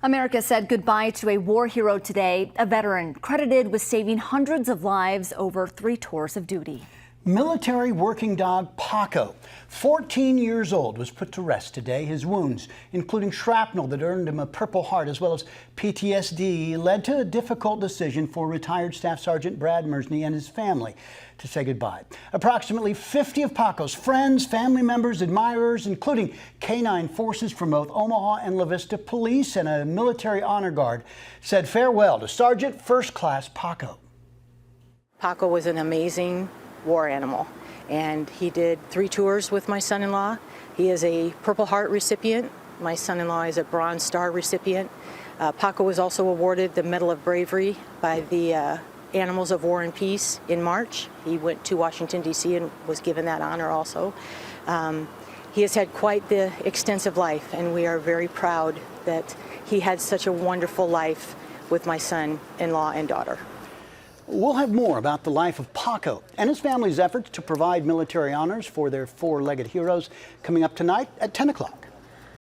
America said goodbye to a war hero today, a veteran credited with saving hundreds of lives over 3 tours of duty. Military working dog Paco, 14 years old, was put to rest today. His wounds, including shrapnel that earned him a Purple Heart as well as PTSD, led to a difficult decision for retired Staff Sergeant Brad Mersney and his family to say goodbye. Approximately 50 of Paco's friends, family members, admirers, including K-9 forces from both Omaha and La Vista Police and a military honor guard, said farewell to Sergeant First Class Paco. Paco was an amazing war animal, and he did 3 tours with my son-in-law. He is a Purple Heart recipient. My son-in-law is a Bronze Star recipient. Paco was also awarded the Medal of Bravery by the Animals of War and Peace in March. He went to Washington, D.C. and was given that honor also. He has had quite the extensive life, and we are very proud that he had such a wonderful life with my son-in-law and daughter. We'll have more about the life of Paco and his family's efforts to provide military honors for their 4-legged heroes coming up tonight at 10 o'clock.